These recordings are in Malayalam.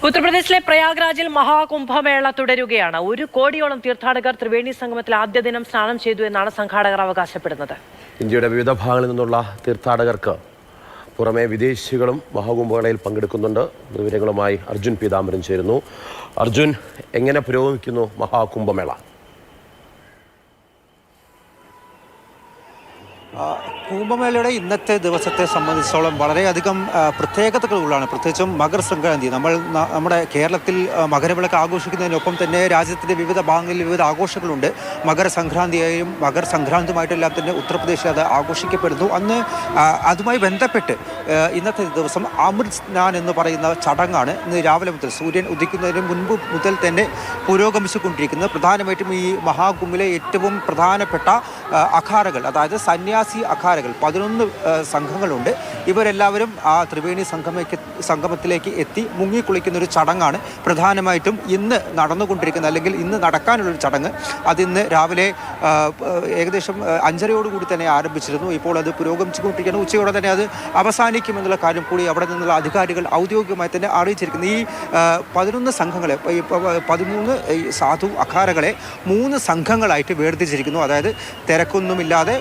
ഉത്തർപ്രദേശിലെ പ്രയാഗ്രാജിൽ മഹാകുംഭമേള തുടരുകയാണ്. 1 കോടിയോളം തീർത്ഥാടകർ ത്രിവേണി സംഗമത്തിൽ ആദ്യ ദിനം സ്നാനം ചെയ്തു എന്നാണ് സംഘാടകർ അവകാശപ്പെടുന്നത്. ഇന്ത്യയുടെ വിവിധ ഭാഗങ്ങളിൽ നിന്നുള്ള തീർത്ഥാടകർക്ക് പുറമെ വിദേശികളും മഹാകുംഭമേളയിൽ പങ്കെടുക്കുന്നുണ്ട്. വിവരങ്ങളുമായി അർജുൻ പീതാംബരൻ ചേരുന്നു. അർജുൻ, എങ്ങനെ പുരോഗമിക്കുന്നു മഹാകുംഭമേള? കുംഭമേളയുടെ ഇന്നത്തെ ദിവസത്തെ സംബന്ധിച്ചോളം വളരെയധികം പ്രത്യേകതകളുള്ളതാണ്. പ്രത്യേകിച്ചും മകർ സംക്രാന്തി. നമ്മുടെ കേരളത്തിൽ മകരവിളക്ക് ആഘോഷിക്കുന്നതിനൊപ്പം തന്നെ രാജ്യത്തിൻ്റെ വിവിധ ഭാഗങ്ങളിൽ വിവിധ ആഘോഷങ്ങളുണ്ട്. മകരസംക്രാന്തിയായും മകർ സംക്രാന്തിയുമായിട്ടെല്ലാം തന്നെ ഉത്തർപ്രദേശിൽ അത് ആഘോഷിക്കപ്പെടുന്നു. അന്ന് അതുമായി ബന്ധപ്പെട്ട് ഇന്നത്തെ ദിവസം അമൃത് സ്നാൻ എന്ന് പറയുന്ന ചടങ്ങാണ് ഇന്ന് രാവിലെ മുതൽ സൂര്യൻ ഉദിക്കുന്നതിന് മുൻപ് മുതൽ തന്നെ പുരോഗമിച്ചുകൊണ്ടിരിക്കുന്നത്. പ്രധാനമായിട്ടും ഈ മഹാകുംഭിലെ ഏറ്റവും പ്രധാനപ്പെട്ട അഖാരകൾ, അതായത് സന്യാസി അഖാരകൾ 11 സംഘങ്ങളുണ്ട്. ഇവരെല്ലാവരും ആ ത്രിവേണി സംഗമത്തിലേക്ക് എത്തി മുങ്ങിക്കുളിക്കുന്ന ഒരു ചടങ്ങാണ് പ്രധാനമായിട്ടും ഇന്ന് നടന്നുകൊണ്ടിരിക്കുന്നത്, അല്ലെങ്കിൽ ഇന്ന് നടക്കാനുള്ളൊരു ചടങ്ങ്. അതിന്ന് രാവിലെ ഏകദേശം 5:30 തന്നെ ആരംഭിച്ചിരുന്നു. ഇപ്പോൾ അത് പുരോഗമിച്ചുകൊണ്ടിരിക്കുന്നു. ഉച്ചയോടെ തന്നെ അത് അവസാനിക്കുമെന്നുള്ള കാര്യം കൂടി അവിടെ നിന്നുള്ള അധികാരികൾ ഔദ്യോഗികമായി തന്നെ അറിയിച്ചിരിക്കുന്നു. ഈ 11 സംഘങ്ങളെ, 13 സാധു അഖാരകളെ 3 സംഘങ്ങളായിട്ട് വേർതിരിച്ചിരിക്കുന്നു. അതായത് തിരക്കൊന്നുമില്ലാതെ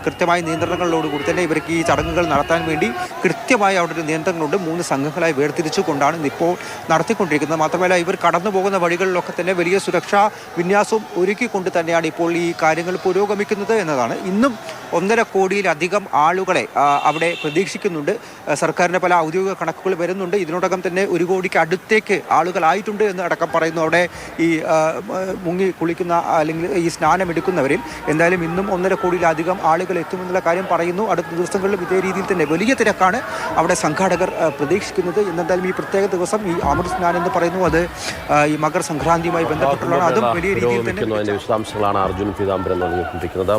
കൃത്യമായ നിയന്ത്രണങ്ങളോടുകൂടി തന്നെ ഇവർക്ക് ഈ ചടങ്ങുകൾ നടത്താൻ വേണ്ടി കൃത്യമായി അവിടെ ഒരു നിയന്ത്രണങ്ങളുണ്ട്. 3 സംഘങ്ങളായി വേർതിരിച്ചു കൊണ്ടാണ് ഇപ്പോൾ നടത്തിക്കൊണ്ടിരിക്കുന്നത്. മാത്രമല്ല, ഇവർ കടന്നു പോകുന്ന വഴികളിലൊക്കെ തന്നെ വലിയ സുരക്ഷാ വിന്യാസവും ഒരുക്കിക്കൊണ്ട് തന്നെയാണ് ഇപ്പോൾ ഈ കാര്യങ്ങൾ പുരോഗമിക്കുന്നത് എന്നതാണ്. ഇന്നും 1.5 കോടിയിലധികം ആളുകളെ അവിടെ പ്രതീക്ഷിക്കുന്നുണ്ട്. സർക്കാരിൻ്റെ പല ഔദ്യോഗിക കണക്കുകൾ വരുന്നുണ്ട്. ഇതിനോടകം തന്നെ 1 കോടിക്ക് അടുത്തേക്ക് ആളുകളായിട്ടുണ്ട് എന്ന് അടക്കം പറയുന്നു. അവിടെ ഈ മുങ്ങി കുളിക്കുന്ന അല്ലെങ്കിൽ ഈ സ്നാനം എടുക്കുന്നവരിൽ എന്തായാലും ഇന്നും 1.5 കോടിയിലധികം ആളുകൾ എത്തുമെന്നുള്ള കാര്യം പറയുന്നു. അടുത്ത ദിവസങ്ങളിലും ഇതേ രീതിയിൽ തന്നെ വലിയ തിരക്കാണ് അവിടെ സംഘാടകർ പ്രതീക്ഷിക്കുന്നത്. എന്തായാലും ഈ പ്രത്യേക ദിവസം ഈ അമൃത് സ്നാൻ എന്ന് പറയുന്നു, അത് ഈ മകർ സംക്രാന്തിയുമായി ബന്ധപ്പെട്ടുള്ളതാണ്. അതും വലിയ രീതിയിൽ തന്നെ വിശദാംശങ്ങളാണ് അർജുൻ പീതാംബരൻ നൽകിക്കൊണ്ടിരിക്കുന്നത്.